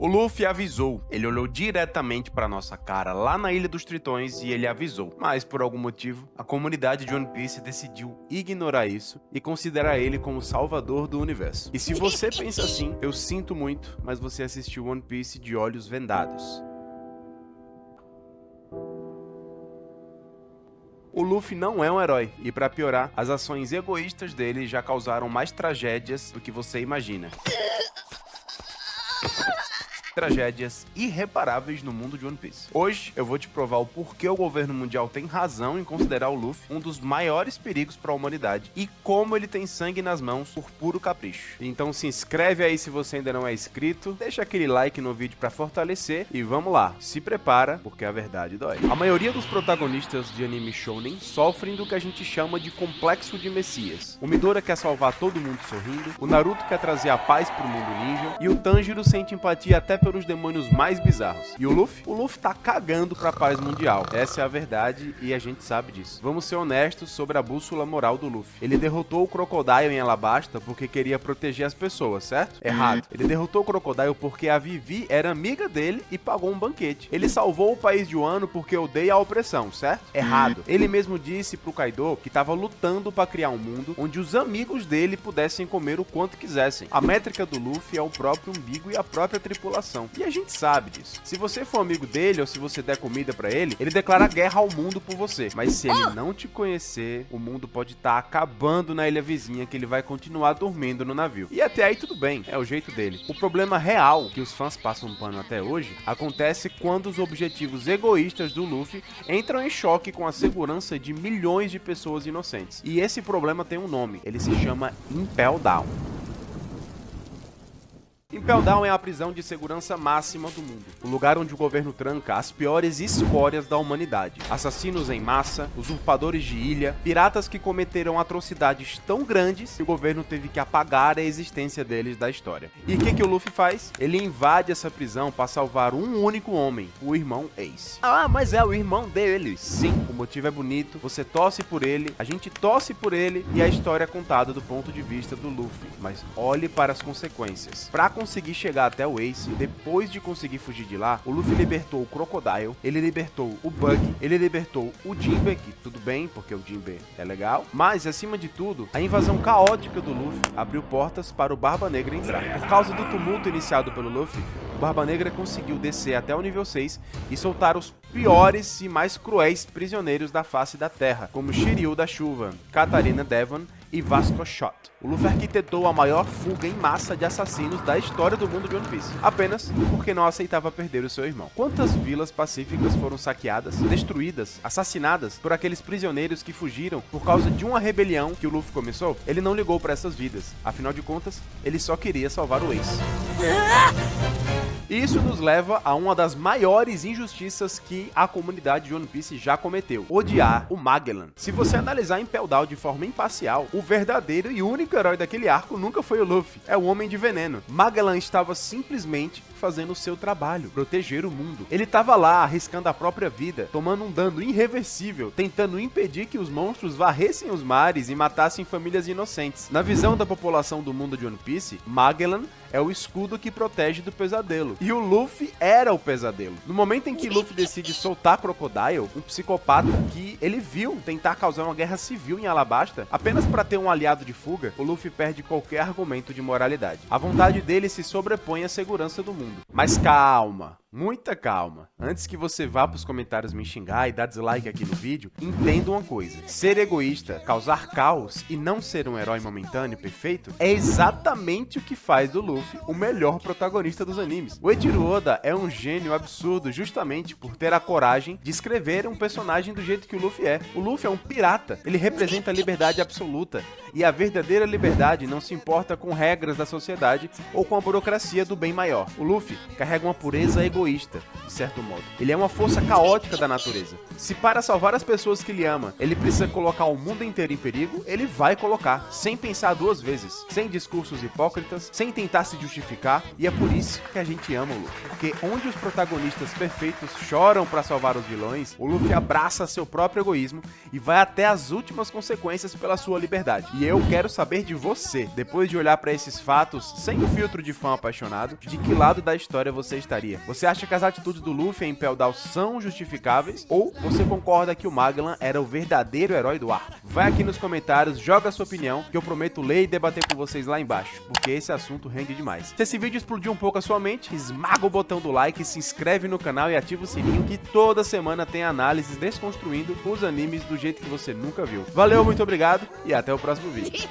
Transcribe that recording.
O Luffy avisou, ele olhou diretamente para nossa cara lá na Ilha dos Tritões e ele avisou. Mas por algum motivo, a comunidade de One Piece decidiu ignorar isso e considerar ele como o salvador do universo. E se você pensa assim, eu sinto muito, mas você assistiu One Piece de olhos vendados. O Luffy não é um herói, e pra piorar, as ações egoístas dele já causaram mais tragédias do que você imagina. Tragédias irreparáveis no mundo de One Piece. Hoje eu vou te provar o porquê o governo mundial tem razão em considerar o Luffy um dos maiores perigos para a humanidade e como ele tem sangue nas mãos por puro capricho. Então se inscreve aí se você ainda não é inscrito, deixa aquele like no vídeo para fortalecer e vamos lá, se prepara porque a verdade dói. A maioria dos protagonistas de anime shounen sofrem do que a gente chama de complexo de Messias. O Midora quer salvar todo mundo sorrindo, o Naruto quer trazer a paz pro mundo ninja e o Tanjiro sente empatia até pelos demônios mais bizarros. E o Luffy? O Luffy tá cagando pra paz mundial. Essa é a verdade e a gente sabe disso. Vamos ser honestos sobre a bússola moral do Luffy. Ele derrotou o Crocodile em Alabasta porque queria proteger as pessoas, certo? Errado. Ele derrotou o Crocodile porque a Vivi era amiga dele e pagou um banquete. Ele salvou o país de Wano porque odeia a opressão, certo? Errado. Ele mesmo disse pro Kaido que tava lutando pra criar um mundo onde os amigos dele pudessem comer o quanto quisessem. A métrica do Luffy é o próprio umbigo e a própria tripulação. E a gente sabe disso. Se você for amigo dele ou se você der comida pra ele, ele declara guerra ao mundo por você. Mas se ele não te conhecer, o mundo pode estar acabando na ilha vizinha que ele vai continuar dormindo no navio. E até aí tudo bem, é o jeito dele. O problema real, que os fãs passam pano até hoje, acontece quando os objetivos egoístas do Luffy entram em choque com a segurança de milhões de pessoas inocentes. E esse problema tem um nome, ele se chama Impel Down. Impel Down é a prisão de segurança máxima do mundo, o lugar onde o governo tranca as piores escórias da humanidade. Assassinos em massa, usurpadores de ilha, piratas que cometeram atrocidades tão grandes que o governo teve que apagar a existência deles da história. E o que o Luffy faz? Ele invade essa prisão para salvar um único homem, o irmão Ace. Ah, mas é o irmão dele. Sim, o motivo é bonito, você torce por ele, a gente torce por ele e a história é contada do ponto de vista do Luffy. Mas olhe para as consequências. Pra conseguir chegar até o Ace, depois de conseguir fugir de lá, o Luffy libertou o Crocodile, ele libertou o Bug, ele libertou o Jinbe, que tudo bem, porque o Jinbe é legal, mas acima de tudo, a invasão caótica do Luffy abriu portas para o Barba Negra entrar. Por causa do tumulto iniciado pelo Luffy, o Barba Negra conseguiu descer até o nível 6 e soltar os piores e mais cruéis prisioneiros da face da Terra, como Shiryu da Chuva, Katarina Devon e Vasco Shot. O Luffy arquitetou a maior fuga em massa de assassinos da história do mundo de One Piece, apenas porque não aceitava perder o seu irmão. Quantas vilas pacíficas foram saqueadas, destruídas, assassinadas por aqueles prisioneiros que fugiram por causa de uma rebelião que o Luffy começou? Ele não ligou para essas vidas, afinal de contas, ele só queria salvar o Ace. Isso nos leva a uma das maiores injustiças que a comunidade de One Piece já cometeu: odiar o Magellan. Se você analisar Impel Down de forma imparcial, o verdadeiro e único herói daquele arco nunca foi o Luffy, é o Homem de Veneno. Magellan estava simplesmente fazendo o seu trabalho, proteger o mundo. Ele estava lá arriscando a própria vida, tomando um dano irreversível, tentando impedir que os monstros varressem os mares e matassem famílias inocentes. Na visão da população do mundo de One Piece, Magellan é o escudo que protege do pesadelo. E o Luffy era o pesadelo. No momento em que Luffy decide soltar Crocodile, um psicopata que ele viu tentar causar uma guerra civil em Alabasta, apenas para ter um aliado de fuga, o Luffy perde qualquer argumento de moralidade. A vontade dele se sobrepõe à segurança do mundo. Mas calma, muita calma. Antes que você vá pros comentários me xingar e dar dislike aqui no vídeo, entenda uma coisa: ser egoísta, causar caos e não ser um herói momentâneo perfeito é exatamente o que faz do Luffy o melhor protagonista dos animes. O Eiichiro Oda é um gênio absurdo justamente por ter a coragem de escrever um personagem do jeito que o Luffy é. O Luffy é um pirata, ele representa a liberdade absoluta, e a verdadeira liberdade não se importa com regras da sociedade ou com a burocracia do bem maior. O Luffy carrega uma pureza egoísta egoísta, de certo modo. Ele é uma força caótica da natureza. Se para salvar as pessoas que ele ama, ele precisa colocar o mundo inteiro em perigo, ele vai colocar, sem pensar duas vezes, sem discursos hipócritas, sem tentar se justificar, e é por isso que a gente ama o Luffy. Porque onde os protagonistas perfeitos choram para salvar os vilões, o Luffy abraça seu próprio egoísmo e vai até as últimas consequências pela sua liberdade. E eu quero saber de você, depois de olhar para esses fatos, sem o filtro de fã apaixonado, de que lado da história você estaria? Você acha que as atitudes do Luffy em Impel Down são justificáveis? Ou você concorda que o Magellan era o verdadeiro herói do arco? Vai aqui nos comentários, joga a sua opinião, que eu prometo ler e debater com vocês lá embaixo, porque esse assunto rende demais. Se esse vídeo explodiu um pouco a sua mente, esmaga o botão do like, se inscreve no canal e ativa o sininho, que toda semana tem análises desconstruindo os animes do jeito que você nunca viu. Valeu, muito obrigado e até o próximo vídeo.